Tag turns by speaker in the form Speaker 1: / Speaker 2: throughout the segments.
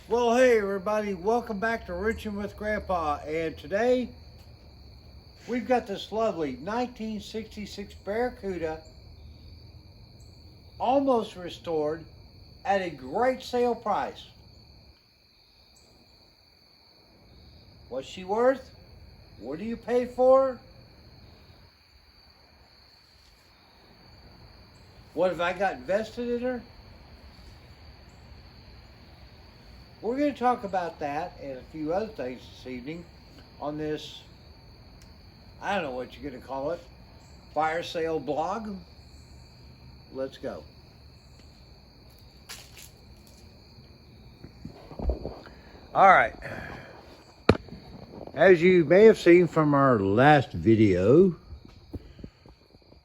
Speaker 1: Well, hey everybody, welcome back to Riching with Grandpa. And today we've got this lovely 1966 Barracuda, almost restored at a great sale price. What's she worth? What do you pay for her? What have I got invested in her? We're going to talk about that and a few other things this evening on this, I don't know what you're going to call it, fire sale blog. Let's go. All right. As you may have seen from our last video,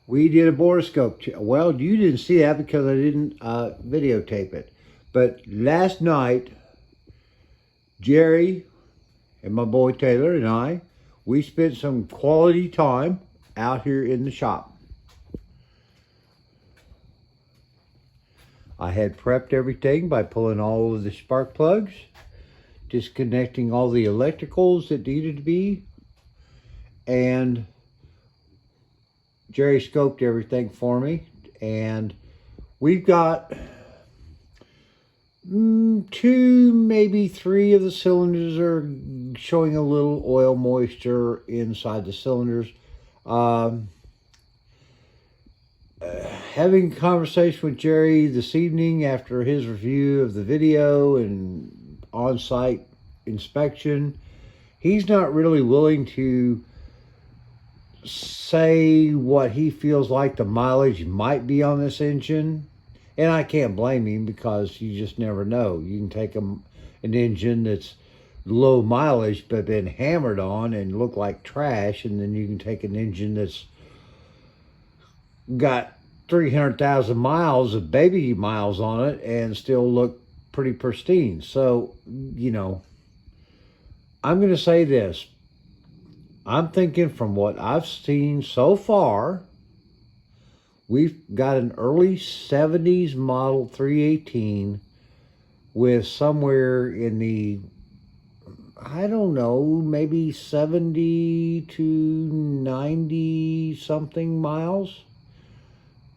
Speaker 1: we did a borescope. Well, you didn't see that because I didn't videotape it. But last night, Jerry and my boy Taylor and I, we spent some quality time out here in the shop. I had prepped everything by pulling all of the spark plugs, disconnecting all the electricals that needed to be, and Jerry scoped everything for me. And we've got two, maybe three of the cylinders are showing a little oil moisture inside the cylinders. Having a conversation with Jerry this evening after his review of the video and on-site inspection, he's not really willing to say what he feels like the mileage might be on this engine. And I can't blame him because you just never know. You can take an engine that's low mileage but been hammered on and look like trash, and then you can take an engine that's got 300,000 miles of baby miles on it and still look pretty pristine. So, I'm going to say this. I'm thinking from what I've seen so far, we've got an early 70s model 318 with somewhere in the, I don't know, maybe 70 to 90 something miles.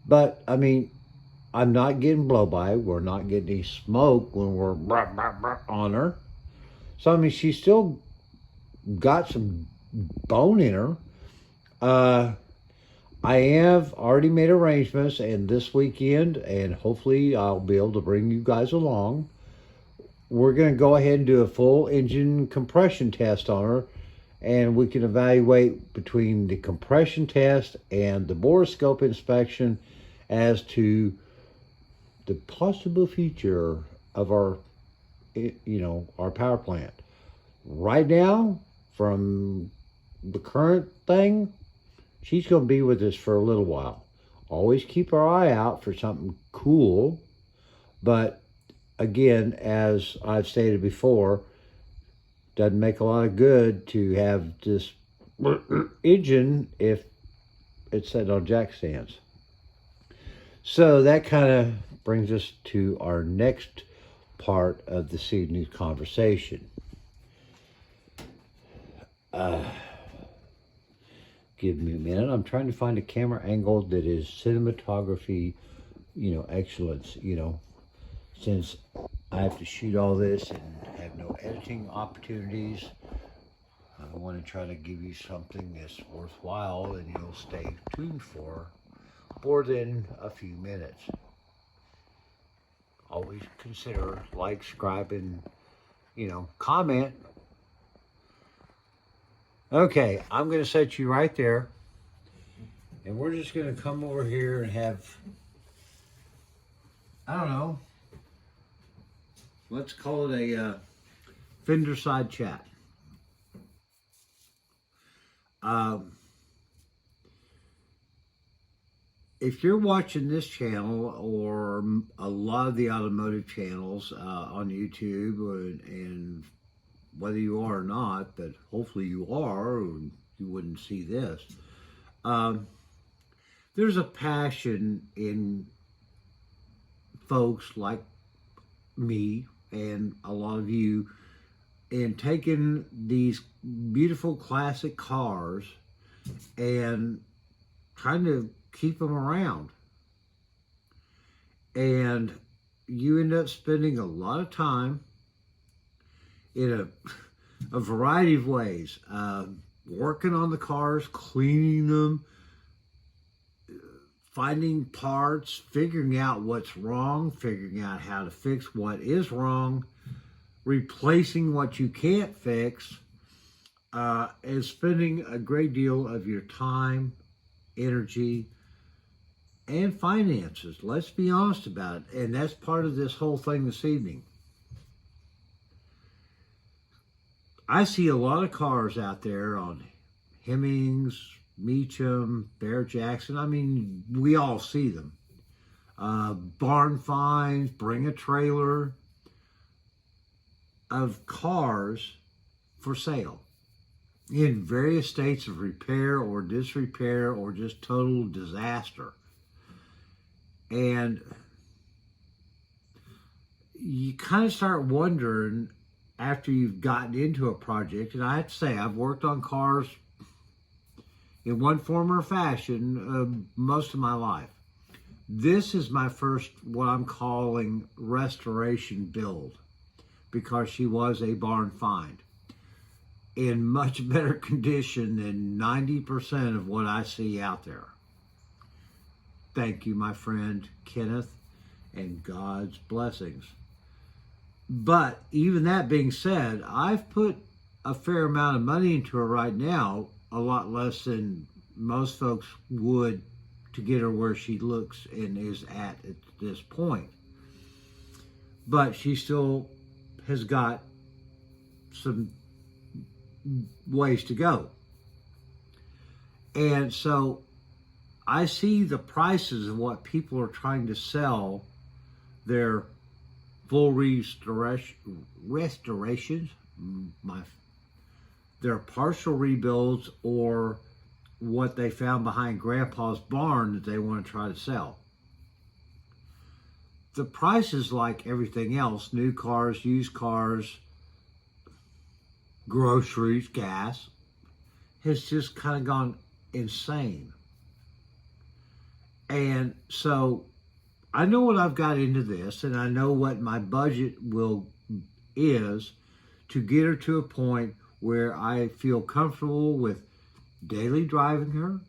Speaker 1: But, I mean, I'm not getting blow by. We're not getting any smoke when we're on her. So, I mean, she's still got some bone in her. I have already made arrangements, and this weekend, and hopefully I'll be able to bring you guys along, we're going to go ahead and do a full engine compression test on her, and we can evaluate between the compression test and the borescope inspection as to the possible future of our power plant. Right now, from the current thing, she's going to be with us for a little while. Always keep our eye out for something cool. But again, as I've stated before, doesn't make a lot of good to have this engine if it's set on jack stands. So that kind of brings us to our next part of this evening's conversation. Give me a minute. I'm trying to find a camera angle that is cinematography, excellence, since I have to shoot all this and have no editing opportunities. I want to try to give you something that's worthwhile and you'll stay tuned for more than a few minutes. Always consider like, subscribe, and, comment. Okay, I'm going to set you right there. And we're just going to come over here and have, I don't know, let's call it a fender side chat. If you're watching this channel or a lot of the automotive channels on YouTube, and whether you are or not, but hopefully you are, or you wouldn't see this, there's a passion in folks like me and a lot of you in taking these beautiful classic cars and trying to keep them around. And you end up spending a lot of time in a variety of ways, working on the cars, cleaning them, finding parts, figuring out what's wrong, figuring out how to fix what is wrong, replacing what you can't fix, and spending a great deal of your time, energy, and finances. Let's be honest about it. And that's part of this whole thing this evening. I see a lot of cars out there on Hemmings, Meacham, Bear Jackson. I mean, we all see them. Barn finds, bring a trailer of cars for sale in various states of repair or disrepair or just total disaster. And you kind of start wondering after you've gotten into a project, and I have to say, I've worked on cars in one form or fashion most of my life. This is my first, what I'm calling, restoration build, because she was a barn find in much better condition than 90% of what I see out there. Thank you, my friend Kenneth, and God's blessings. But even that being said, I've put a fair amount of money into her right now, a lot less than most folks would, to get her where she looks and is at this point. But she still has got some ways to go. And so I see the prices of what people are trying to sell their full restorations, their partial rebuilds, or what they found behind Grandpa's barn that they want to try to sell. The prices, like everything else, new cars, used cars, groceries, gas, has just kind of gone insane. And so I know what I've got into this, and I know what my budget is to get her to a point where I feel comfortable with daily driving her,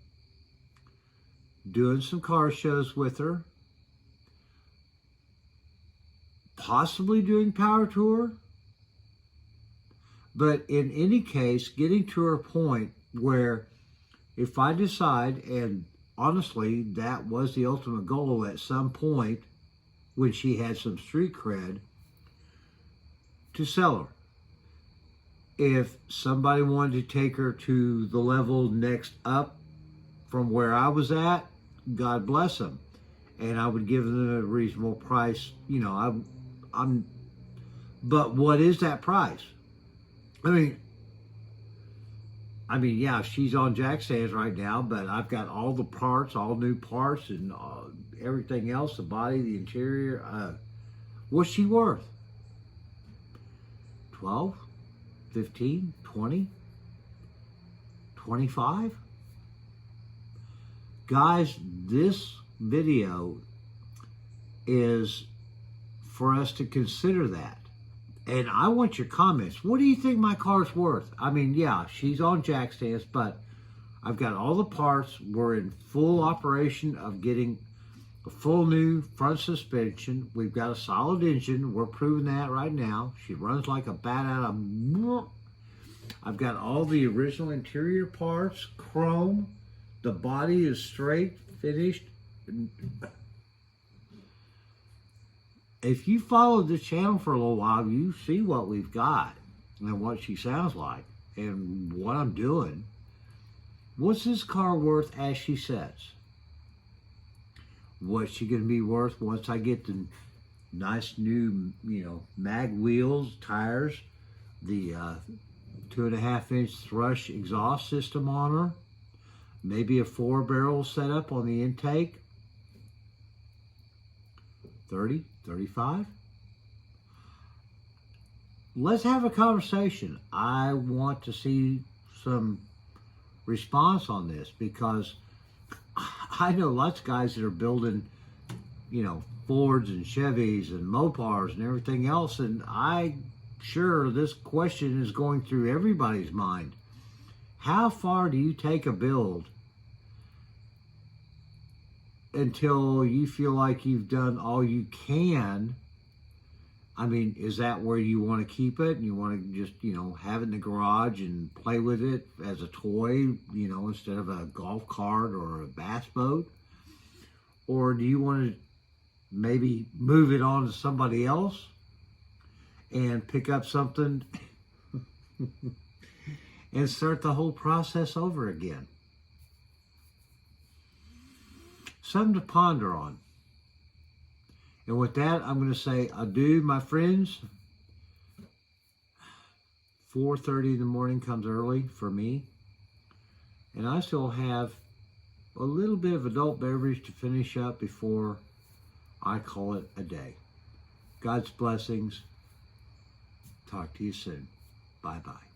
Speaker 1: doing some car shows with her, possibly doing power tour, but in any case, getting to a point where if I decide, and honestly, that was the ultimate goal at some point when she had some street cred, to sell her. If somebody wanted to take her to the level next up from where I was at, God bless them. And I would give them a reasonable price. You know, but what is that price? I mean, yeah, she's on jack stands right now, but I've got all the parts, all new parts, and everything else, the body, the interior. What's she worth? 12, 15, 20, 25? Guys, this video is for us to consider that. And I want your comments. What do you think my car's worth? I mean, yeah, she's on jack stands, but I've got all the parts. We're in full operation of getting a full new front suspension. We've got a solid engine. We're proving that right now. She runs like a bat out of... I've got all the original interior parts, chrome. The body is straight, finished. If you followed this channel for a little while, you see what we've got and what she sounds like and what I'm doing. What's this car worth as she says? What's she going to be worth once I get the nice new, mag wheels, tires, the 2.5-inch thrush exhaust system on her, maybe a 4-barrel setup on the intake? 30, 35? let's have a conversation. I want to see some response on this, because I know lots of guys that are building, Fords and Chevys and Mopars and everything else, and I'm sure this question is going through everybody's mind. How far do you take a build until you feel like you've done all you can? I mean, is that where you want to keep it and you want to just, have it in the garage and play with it as a toy, instead of a golf cart or a bass boat? Or do you want to maybe move it on to somebody else and pick up something and start the whole process over again? Something to ponder on. And with that, I'm going to say adieu, my friends. 4:30 in the morning comes early for me. And I still have a little bit of adult beverage to finish up before I call it a day. God's blessings. Talk to you soon. Bye-bye.